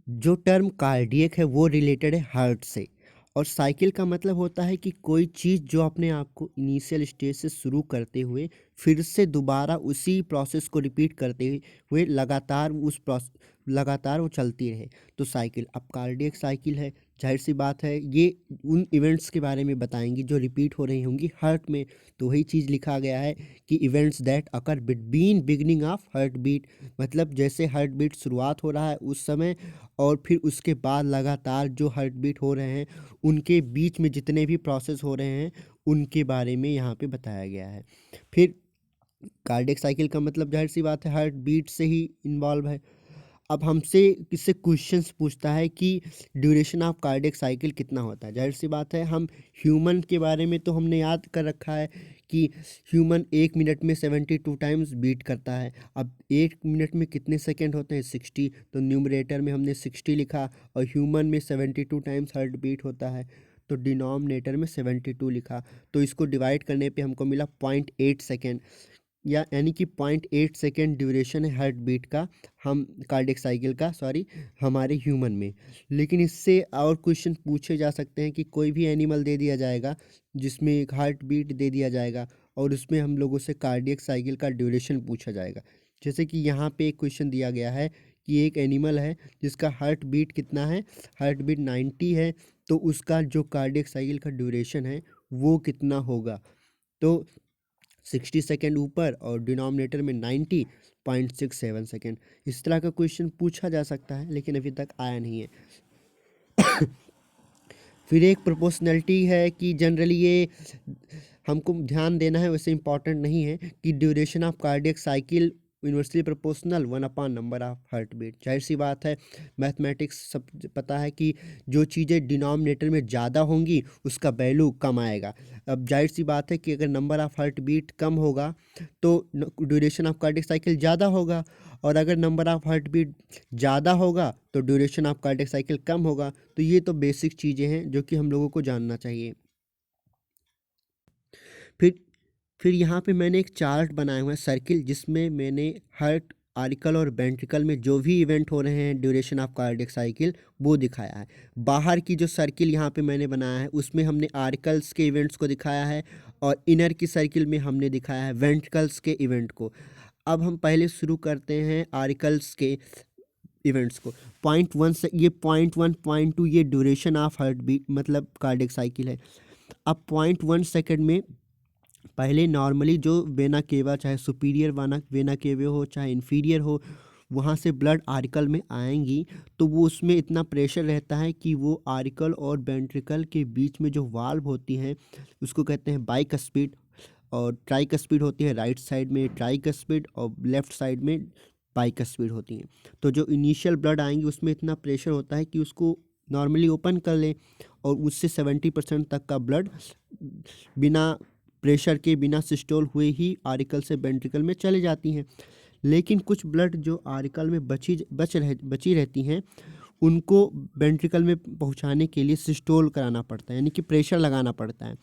जो term cardiac है वो रिलेटेड है हार्ट से। और साइकिल का मतलब होता है कि कोई चीज़ जो अपने आप को इनिशियल स्टेज से शुरू करते हुए फिर से दोबारा उसी प्रोसेस को रिपीट करते हुए लगातार वो चलती रहे, तो साइकिल। अब कार्डियक साइकिल है, जाहिर सी बात है ये उन इवेंट्स के बारे में बताएंगी जो रिपीट हो रही होंगी हार्ट में। तो वही चीज़ लिखा गया है कि events that occur between beginning of heart beat, मतलब जैसे हार्ट बीट शुरुआत हो रहा है उस समय और फिर उसके बाद लगातार जो हार्ट बीट हो रहे हैं उनके बीच में जितने भी प्रोसेस हो रहे हैं उनके बारे में यहाँ पे बताया गया है। फिर कार्डियक साइकिल का मतलब जाहिर सी बात है हार्ट बीट से ही इन्वॉल्व है। अब हमसे किससे क्वेश्चंस पूछता है कि ड्यूरेशन ऑफ कार्डियक साइकिल कितना होता है। जाहिर सी बात है हम ह्यूमन के बारे में तो हमने याद कर रखा है कि ह्यूमन 1 मिनट में 72 टाइम्स बीट करता है। अब 1 मिनट में कितने सेकंड होते हैं 60, तो न्यूमरेटर में हमने 60 लिखा और ह्यूमन में 72 टाइम्स हार्ट बीट होता है तो डिनोमिनेटर में 72 लिखा। तो इसको डिवाइड करने पे हमको मिला 0.8 सेकेंड, या यानी कि 0.8 सेकेंड ड्यूरेशन है हार्ट बीट का, हम कार्डियक साइकिल का, सॉरी, हमारे ह्यूमन में। लेकिन इससे और क्वेश्चन पूछे जा सकते हैं कि कोई भी एनिमल दे दिया जाएगा जिसमें एक हार्ट बीट दे दिया जाएगा और उसमें हम लोगों से कार्डियक साइकिल का ड्यूरेशन पूछा जाएगा। जैसे कि यहाँ पे एक क्वेश्चन दिया गया है कि एक एनिमल है जिसका हार्ट बीट कितना है, हार्ट बीट 90 है, तो उसका जो कार्डियक साइकिल का ड्यूरेशन है वो कितना होगा। तो 60 सेकेंड ऊपर और डिनोमिनेटर में 90.67 सेकेंड। इस तरह का क्वेश्चन पूछा जा सकता है लेकिन अभी तक आया नहीं है। फिर एक प्रोपोर्शनैलिटी है कि जनरली ये हमको ध्यान देना है, वैसे इंपॉर्टेंट नहीं है, कि duration of cardiac cycle universally proportional 1/नंबर ऑफ हार्ट बीट। जाहिर सी बात है मैथमेटिक्स सब पता है कि जो चीज़ें डिनोमिनेटर में ज़्यादा होंगी उसका वैल्यू कम आएगा। अब जाहिर सी बात है कि अगर नंबर ऑफ हार्ट बीट कम होगा तो ड्यूरेशन ऑफ कार्डियक साइकिल ज़्यादा होगा, और अगर नंबर ऑफ हार्ट बीट ज़्यादा होगा तो ड्यूरेशन ऑफ कार्डियक साइकिल कम होगा। तो ये तो बेसिक चीज़ें हैं जो कि हम लोगों को जानना चाहिए। फिर फिर यहाँ पे मैंने एक चार्ट बनाया हुआ है सर्किल, जिसमें मैंने हार्ट, आर्टिकल और वेंट्रिकल में जो भी इवेंट हो रहे हैं ड्यूरेशन ऑफ कार्डियक साइकिल वो दिखाया है। बाहर की जो सर्किल यहाँ पे मैंने बनाया है उसमें हमने आर्टिकल्स के इवेंट्स को दिखाया है और इनर की सर्किल में हमने दिखाया है वेंट्रिकल्स के इवेंट को। अब हम पहले शुरू करते हैं आर्टिकल्स के इवेंट्स को। 0.1 से ये 0.1 0.2 ये ड्यूरेशन ऑफ हार्ट बीट मतलब कार्डियक साइकिल है। अब 0.1 सेकेंड में पहले नॉर्मली जो वेना केवा, चाहे सुपीरियर वेना केवा हो चाहे इन्फीरियर हो, वहाँ से ब्लड आर्टिकल में आएंगी तो वो उसमें इतना प्रेशर रहता है कि वो आर्टिकल और वेंट्रिकल के बीच में जो वाल्व होती हैं उसको कहते हैं बाइकस्पिड, और ट्राइकस्पिड होती है राइट साइड में ट्राइकस्पिड और लेफ्ट साइड में बाइकस्पिड होती हैं। तो जो इनिशियल ब्लड आएंगी उसमें इतना प्रेशर होता है कि उसको नॉर्मली ओपन कर लें और उससे 70% तक का ब्लड बिना प्रेशर के, बिना सिस्टोल हुए ही आर्टिकल से वेंट्रिकल में चले जाती हैं। लेकिन कुछ ब्लड जो आर्टिकल में बची रहती हैं उनको वेंट्रिकल में पहुंचाने के लिए सिस्टोल कराना पड़ता है, यानी कि प्रेशर लगाना पड़ता है।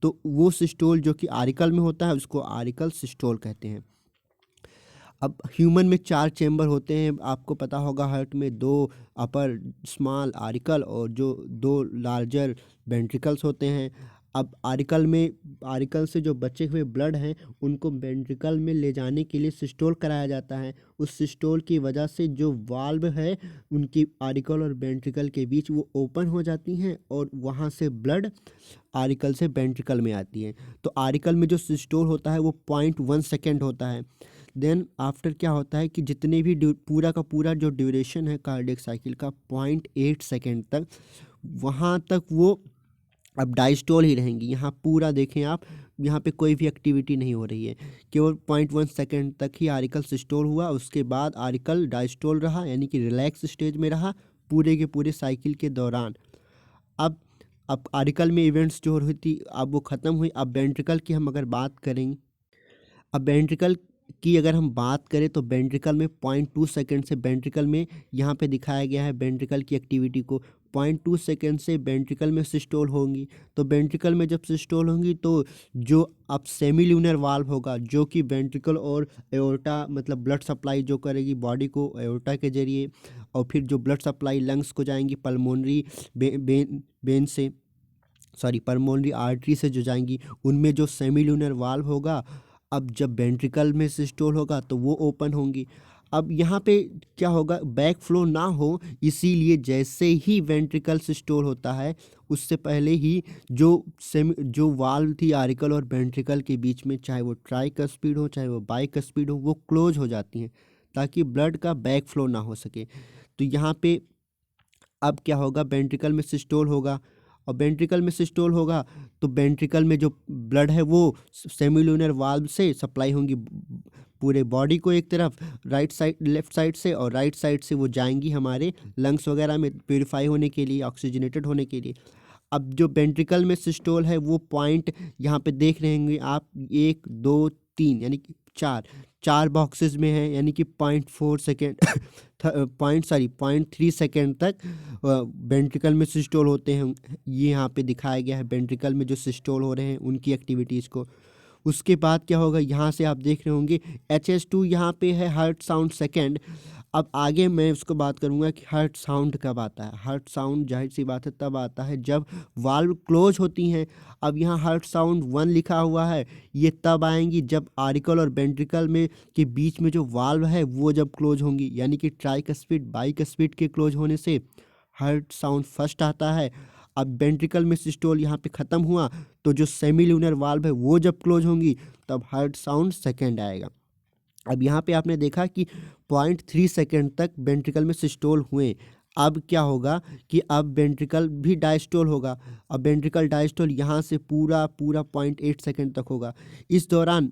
तो वो सिस्टोल जो कि आर्टिकल में होता है उसको आर्टिकल सिस्टोल कहते हैं। अब ह्यूमन में 4 चैम्बर होते हैं, आपको पता होगा हार्ट में 2 अपर स्मॉल आर्टिकल और जो 2 लार्जर वेंट्रिकल्स होते हैं। अब आर्टिकल से जो बचे हुए ब्लड हैं उनको वेंट्रिकल में ले जाने के लिए सिस्टोल कराया जाता है। उस सिस्टोल की वजह से जो वाल्व है उनकी आर्टिकल और वेंट्रिकल के बीच वो ओपन हो जाती हैं और वहाँ से ब्लड आर्टिकल से वेंट्रिकल में आती है। तो आर्टिकल में जो सिस्टोल होता है वो 0.1 सेकेंड होता है। देन आफ्टर क्या होता है कि जितने भी पूरा का पूरा जो ड्यूरेशन है कार्डियक साइकिल का 0.8 सेकेंड तक, वहाँ तक वो अब डायस्टोल ही रहेंगी। यहाँ पूरा देखें आप, यहाँ पे कोई भी एक्टिविटी नहीं हो रही है, केवल 0.1 सेकेंड तक ही आर्टिकल सिस्टोल हुआ, उसके बाद आर्टिकल डायस्टोल रहा यानी कि रिलैक्स स्टेज में रहा पूरे के पूरे साइकिल के दौरान। अब अब आर्टिकल में इवेंट्स जो हो रही थी अब वो ख़त्म हुई। अब वेंट्रिकल की हम अगर बात करें, अब वेंट्रिकल की अगर हम बात करें तो वेंट्रिकल में 0.2 सेकेंड से वेंट्रिकल में यहाँ पे दिखाया गया है वेंट्रिकल की एक्टिविटी को 0.2 सेकेंड से वेंट्रिकल में सिस्टोल होंगी। तो वेंट्रिकल में जब सिस्टोल होंगी तो जो अब सेमील्यूनर वाल्व होगा जो कि वेंट्रिकल और एओर्टा मतलब ब्लड सप्लाई जो करेगी बॉडी को एओर्टा के जरिए, और फिर जो ब्लड सप्लाई लंग्स को जाएंगी पल्मोनरी बेन से, सॉरी पल्मोनरी आर्टरी से जो जाएंगी, उनमें जो सेमील्यूनर वाल्व होगा अब जब वेंट्रिकल में सिस्टोल होगा तो वो ओपन होंगी। अब यहाँ पे क्या होगा, बैक फ्लो ना हो, इसीलिए जैसे ही वेंट्रिकल सिस्टोल होता है उससे पहले ही जो वाल्व थी आरिकल और वेंट्रिकल के बीच में, चाहे वो ट्राइकस्पिड हो चाहे वो बाइकस्पिड हो, वो क्लोज हो जाती हैं ताकि ब्लड का बैक फ्लो ना हो सके। तो यहाँ पे अब क्या होगा, वेंट्रिकल में सिस्टोल होगा, और वेंट्रिकल में सिस्टोल होगा तो वेंट्रिकल में जो ब्लड है वो सेमिल्यूनर वाल्व से सप्लाई होंगी पूरे बॉडी को एक तरफ, राइट साइड लेफ्ट साइड से, और राइट साइड से वो जाएंगी हमारे लंग्स वगैरह में प्योरीफाई होने के लिए, ऑक्सीजनेटेड होने के लिए। अब जो वेंट्रिकल में सिस्टोल है वो पॉइंट यहाँ पे देख रहे होंगे आप, 1 2 3 यानी कि चार बॉक्सेस में है, यानी कि 0.4 सेकेंड 0.3 सेकेंड तक वेंट्रिकल में सिस्टोल होते हैं। ये यहाँ पे दिखाया गया है वेंट्रिकल में जो सिस्टोल हो रहे हैं उनकी एक्टिविटीज़ को। उसके बाद क्या होगा, यहाँ से आप देख रहे होंगे HS2 यहाँ पे है हर्ट साउंड सेकेंड। अब आगे मैं उसको बात करूँगा कि हर्ट साउंड कब आता है। हर्ट साउंड जाहिर सी बात है तब आता है जब वाल्व क्लोज होती हैं। अब यहाँ हर्ट साउंड 1 लिखा हुआ है, ये तब आएंगी जब आरिकल और वेंट्रिकल में के बीच में जो वाल्व है वो जब क्लोज होंगी, यानी कि ट्राइकस्पिड बाइकस्पिड के क्लोज होने से हर्ट साउंड फर्स्ट आता है। अब वेंट्रिकल में सिस्टोल यहाँ पे ख़त्म हुआ तो जो सेमील्यूनर वाल्व है वो जब क्लोज होंगी तब हर्ट साउंड सेकेंड आएगा। अब यहाँ पे आपने देखा कि 0.3 सेकेंड तक वेंट्रिकल में सिस्टोल हुए। अब क्या होगा कि अब वेंट्रिकल भी डायस्टोल होगा। अब वेंट्रिकल डायस्टोल यहाँ से पूरा 0.8 सेकेंड तक होगा। इस दौरान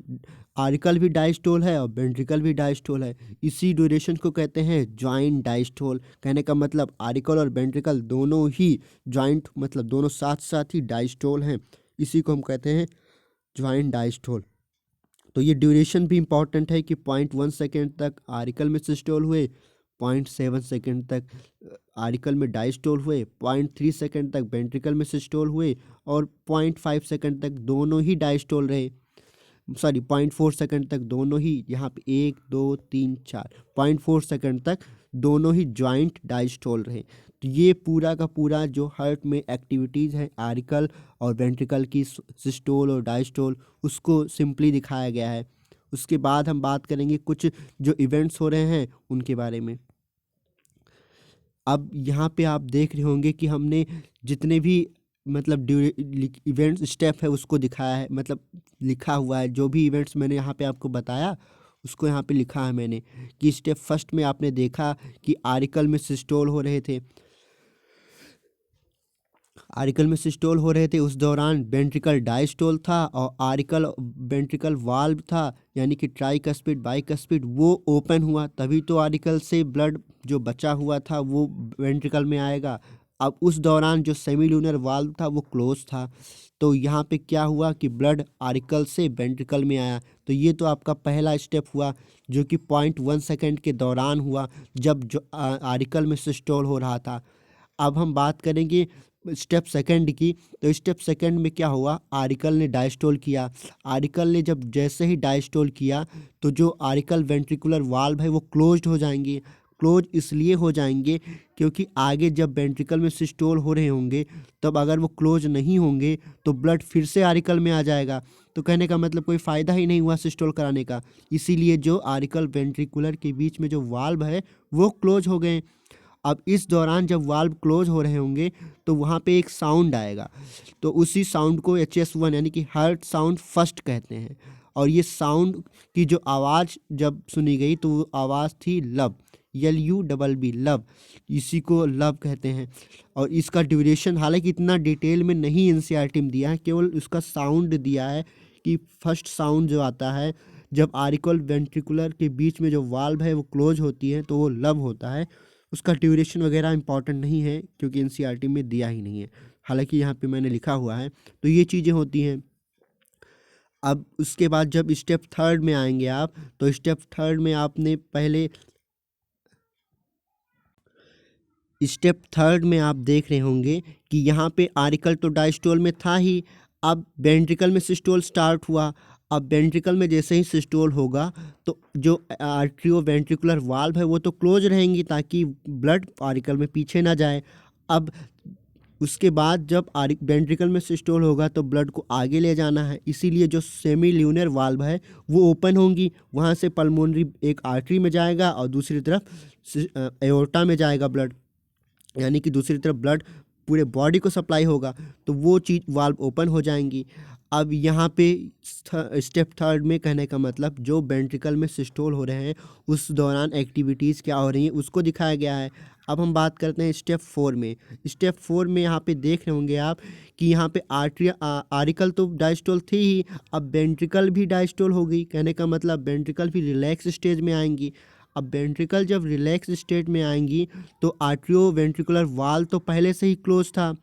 आरिकल भी डायस्टोल है और वेंट्रिकल भी डायस्टोल है। इसी ड्यूरेशन को कहते हैं जॉइंट डायस्टोल। कहने का मतलब आरिकल और वेंट्रिकल दोनों ही जॉइंट मतलब दोनों साथ साथ ही डायस्टोल हैं, इसी को हम कहते हैं जॉइंट डायस्टोल। तो ये ड्यूरेशन भी इम्पॉर्टेंट है कि 0.1 सेकेंड तक आरिकल में सिस्टोल हुए, 0.7 सेकेंड तक आरिकल में डायस्टोल हुए, 0.3 सेकेंड तक वेंट्रिकल में सिस्टोल हुए, और 0.5 सेकेंड तक दोनों ही डायस्टोल रहे, सॉरी 0.4 सेकेंड तक दोनों ही, यहाँ पे 1 2 3 4 0.4 सेकेंड तक दोनों ही जॉइंट डायस्टोल रहे। तो ये पूरा का पूरा जो हार्ट में एक्टिविटीज़ है आरिकल और वेंट्रिकल की सिस्टोल और डायस्टोल, उसको सिंपली दिखाया गया है। उसके बाद हम बात करेंगे कुछ जो इवेंट्स हो रहे हैं उनके बारे में। अब यहाँ पे आप देख रहे होंगे कि हमने जितने भी मतलब इवेंट्स स्टेप है उसको दिखाया है, मतलब लिखा हुआ है। जो भी इवेंट्स मैंने यहाँ पे आपको बताया उसको यहाँ पे लिखा है मैंने कि स्टेप फर्स्ट में आपने देखा कि आरिकल में सिस्टोल हो रहे थे, आरिकल में सिस्टोल हो रहे थे, उस दौरान वेंट्रिकल डायस्टोल था और आरिकल वेंट्रिकल वाल्व था, यानी कि ट्राइकस्पिड बाइकस्पिड वो ओपन हुआ, तभी तो आरिकल से ब्लड जो बचा हुआ था वो वेंट्रिकल में आएगा। अब उस दौरान जो सेमील्यूनर वाल्व था वो क्लोज था, तो यहाँ पे क्या हुआ कि ब्लड आरिकल से वेंट्रिकल में आया। तो ये तो आपका पहला स्टेप हुआ जो कि 0.1 सेकेंड के दौरान हुआ जब जो आरिकल में सिस्टोल हो रहा था। अब हम बात करेंगे स्टेप सेकंड की। तो स्टेप सेकंड में क्या हुआ, आरिकल ने डायस्टोल किया। आरिकल ने जब जैसे ही डायस्टोल किया तो जो आरिकल वेंट्रिकुलर वाल्व है वो क्लोज्ड हो जाएंगे। क्लोज इसलिए हो जाएंगे क्योंकि आगे जब वेंट्रिकल में सिस्टोल हो रहे होंगे तब अगर वो क्लोज नहीं होंगे तो ब्लड फिर से आरिकल में आ जाएगा। तो कहने का मतलब कोई फ़ायदा ही नहीं हुआ सिस्टोल कराने का। इसीलिए जो आरिकल वेंट्रिकुलर के बीच में जो वाल्व है वो क्लोज हो गए। अब इस दौरान जब वाल्व क्लोज हो रहे होंगे तो वहाँ पे एक साउंड आएगा, तो उसी साउंड को HS1 यानी कि हार्ट साउंड फर्स्ट कहते हैं। और ये साउंड की जो आवाज़ जब सुनी गई तो वो आवाज़ थी लव, LUBB लव, इसी को लव कहते हैं। और इसका ड्यूरेशन हालांकि इतना डिटेल में नहीं NCERT में दिया है, केवल उसका साउंड दिया है कि फर्स्ट साउंड जो आता है जब आरिकल वेंट्रिकुलर के बीच में जो वाल्व है वो क्लोज होती है तो वो लव होता है। उसका ड्यूरेशन वगैरह इंपॉर्टेंट नहीं है क्योंकि NCERT में दिया ही नहीं है, हालांकि यहाँ पे मैंने लिखा हुआ है। तो ये चीज़ें होती हैं। अब उसके बाद जब स्टेप थर्ड में आएंगे आप, तो स्टेप थर्ड में आपने पहले स्टेप थर्ड में आप देख रहे होंगे कि यहाँ पे आर्टिकल तो डायस्टोल में था ही, अब वेंट्रिकल में सिस्टोल स्टार्ट हुआ। अब वेंट्रिकल में जैसे ही सिस्टोल होगा तो जो आर्ट्रियो वेंट्रिकुलर वाल्व है वो तो क्लोज रहेंगी ताकि ब्लड आर्टिकल में पीछे ना जाए। अब उसके बाद जब वेंट्रिकल में सिस्टोल होगा तो ब्लड को आगे ले जाना है, इसीलिए जो सेमी ल्यूनर वाल्व है वो ओपन होंगी, वहाँ से पल्मोनरी एक आर्टरी में जाएगा और दूसरी तरफ एओर्टा में जाएगा ब्लड, यानी कि दूसरी तरफ ब्लड पूरे बॉडी को सप्लाई होगा, तो वो चीज़ वाल्व ओपन हो जाएंगी। अब यहाँ पे स्टेप थर्ड में कहने का मतलब जो वेंट्रिकल में सिस्टोल हो रहे हैं उस दौरान एक्टिविटीज़ क्या हो रही हैं उसको दिखाया गया है। अब हम बात करते हैं स्टेप फोर में। स्टेप फोर में यहाँ पे देख रहे होंगे आप कि यहाँ पे आर्टिकल तो डायस्टोल थी ही, अब वेंट्रिकल भी डायस्टोल हो गई, कहने का मतलब वेंट्रिकल भी रिलैक्स स्टेज में आएंगी। अब वेंट्रिकल जब रिलैक्स स्टेट में आएंगी तो आर्ट्रियो वेंट्रिकुलर वाल तो पहले से ही क्लोज था,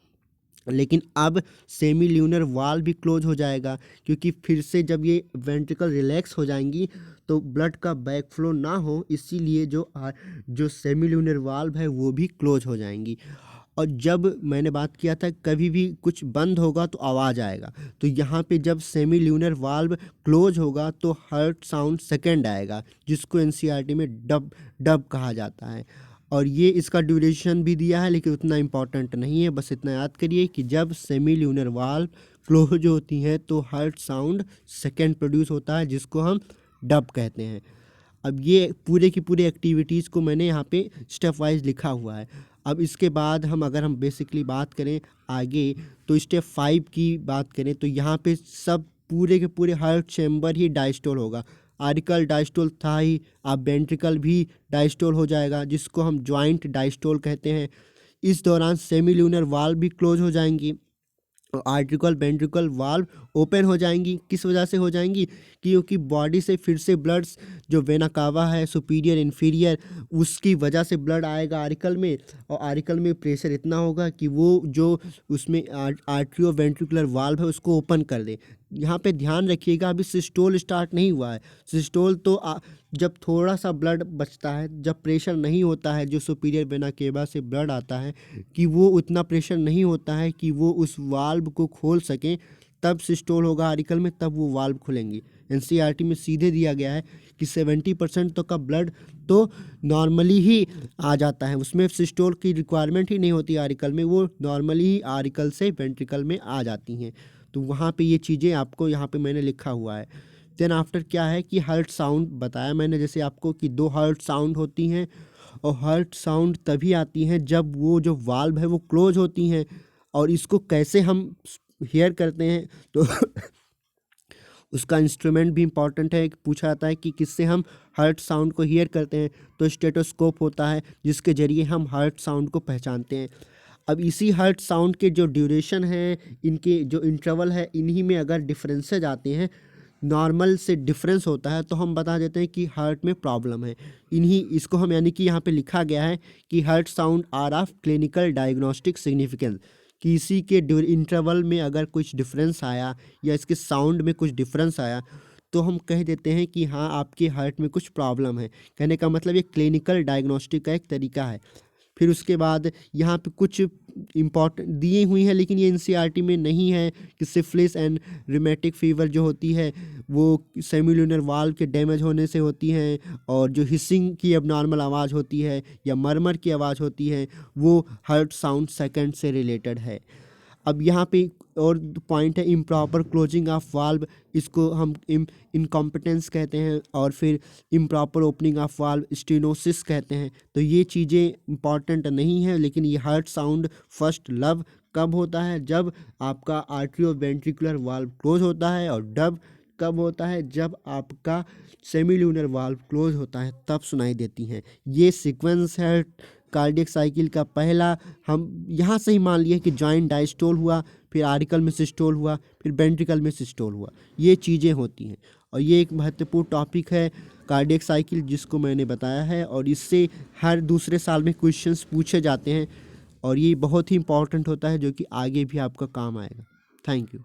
लेकिन अब सेमी ल्यूनर वाल भी क्लोज हो जाएगा, क्योंकि फिर से जब ये वेंट्रिकल रिलैक्स हो जाएंगी तो ब्लड का बैक फ्लो ना हो, इसीलिए जो सेमी ल्यूनर वाल्व है वो भी क्लोज हो जाएंगी। और जब मैंने बात किया था कभी भी कुछ बंद होगा तो आवाज़ आएगा, तो यहाँ पे जब सेमी ल्यूनर वाल्व क्लोज होगा तो हर्ट साउंड सेकंड आएगा, जिसको एनसीईआरटी में डब डब कहा जाता है। और ये इसका ड्यूरेशन भी दिया है लेकिन उतना इम्पॉर्टेंट नहीं है, बस इतना याद करिए कि जब सेमी ल्यूनर वाल्व क्लोज होती हैं तो हर्ट साउंड सेकंड प्रोड्यूस होता है, जिसको हम डब कहते हैं। अब ये पूरे की पूरी एक्टिविटीज़ को मैंने यहाँ पे स्टेप वाइज लिखा हुआ है। अब इसके बाद अगर हम बेसिकली बात करें आगे, तो स्टेप 5 की बात करें तो यहाँ पे सब पूरे के पूरे हार्ट चैम्बर ही डायस्टोल होगा। आर्टिकल डायस्टोल था ही, अब वेंट्रिकल भी डायस्टोल हो जाएगा, जिसको हम जॉइंट डायस्टोल कहते हैं। इस दौरान सेमी ल्यूनर वाल्व भी क्लोज हो जाएंगी और आर्टिकल वेंट्रिकल वाल्व ओपन हो जाएंगी। किस वजह से हो जाएंगी? क्योंकि बॉडी से फिर से ब्लड्स जो वेना कावा है सुपीरियर इन्फीरियर, उसकी वजह से ब्लड आएगा आर्टिकल में, और आर्टिकल में प्रेशर इतना होगा कि वो जो उसमें आर्ट्रियो वेंट्रिकुलर वाल्व है उसको ओपन कर दे। यहाँ पे ध्यान रखिएगा अभी सिस्टोल स्टार्ट नहीं हुआ है। सिस्टोल तो जब थोड़ा सा ब्लड बचता है, जब प्रेशर नहीं होता है, जो सुपीरियर वेना केवा से ब्लड आता है कि वो उतना प्रेशर नहीं होता है कि वो उस वाल्व को खोल सकें, तब सिस्टोल होगा आर्टिकल में, तब वो वाल्व खुलेंगी। एनसीईआरटी में सीधे दिया गया है कि 70% तो का ब्लड तो नॉर्मली ही आ जाता है, उसमें सिस्टोल की रिक्वायरमेंट ही नहीं होती आर्टिकल में, वो नॉर्मली ही आर्टिकल से वेंट्रिकल में आ जाती हैं। तो वहाँ पे ये चीज़ें आपको यहाँ पे मैंने लिखा हुआ है। देन आफ्टर क्या है कि हर्ट साउंड बताया मैंने जैसे आपको कि 2 हर्ट साउंड होती हैं, और हर्ट साउंड तभी आती हैं जब वो जो वाल्व है वो क्लोज होती हैं। और इसको कैसे हम हेयर करते हैं तो उसका इंस्ट्रूमेंट भी इम्पॉर्टेंट है, पूछा जाता है कि किससे हम हर्ट साउंड को हेयर करते हैं, तो स्टेटोस्कोप होता है जिसके ज़रिए हम हर्ट साउंड को पहचानते हैं। अब इसी हर्ट साउंड के जो ड्यूरेशन है, इनके जो इंटरवल है, इन्हीं में अगर डिफरेंसेज आते हैं, नॉर्मल से डिफरेंस होता है, तो हम बता देते हैं कि हार्ट में प्रॉब्लम है। इन्हीं इसको हम यानी कि यहाँ पे लिखा गया है कि heart sound are of clinical diagnostic significance, कि इसी के इंटरवल में अगर कुछ डिफरेंस आया या इसके साउंड में कुछ डिफरेंस आया तो हम कह देते हैं कि हाँ आपके हार्ट में कुछ प्रॉब्लम है। कहने का मतलब ये क्लिनिकल डायग्नोस्टिक का एक तरीका है। फिर उसके बाद यहाँ पे कुछ इम्पॉर्टेंट दिए हुई हैं लेकिन ये एनसीईआरटी में नहीं है कि सिफिलिस एंड रिमेटिक फीवर जो होती है वो सेमिल्यूनर वाल्व के डैमेज होने से होती हैं, और जो हिसिंग की अबनॉर्मल आवाज़ होती है या मरमर की आवाज़ होती है वो हर्ट साउंड सेकंड से रिलेटेड है। अब यहाँ पे और पॉइंट है इम्प्रॉपर क्लोजिंग ऑफ वाल्व, इसको हम इनकॉम्पिटेंस कहते हैं, और फिर improper opening of valve stenosis कहते हैं। तो ये चीज़ें इंपॉर्टेंट नहीं है, लेकिन ये हर्ट साउंड फर्स्ट लव कब होता है? जब आपका आर्ट्रियो वेंट्रिकुलर वाल्व क्लोज होता है, और डब कब होता है? जब आपका सेमिल्यूनर वाल्व क्लोज होता है, तब सुनाई देती हैं। ये सीक्वेंस है कार्डियक साइकिल का पहला। हम यहाँ से ही मान लिए कि जॉइंट डायस्टोल हुआ, फिर आर्टिकल में सिस्टोल हुआ, फिर वेंट्रिकल में सिस्टोल हुआ, ये चीज़ें होती हैं। और ये एक महत्वपूर्ण टॉपिक है कार्डियक साइकिल जिसको मैंने बताया है, और इससे हर दूसरे साल में क्वेश्चंस पूछे जाते हैं, और ये बहुत ही इंपॉर्टेंट होता है जो कि आगे भी आपका काम आएगा। Thank you.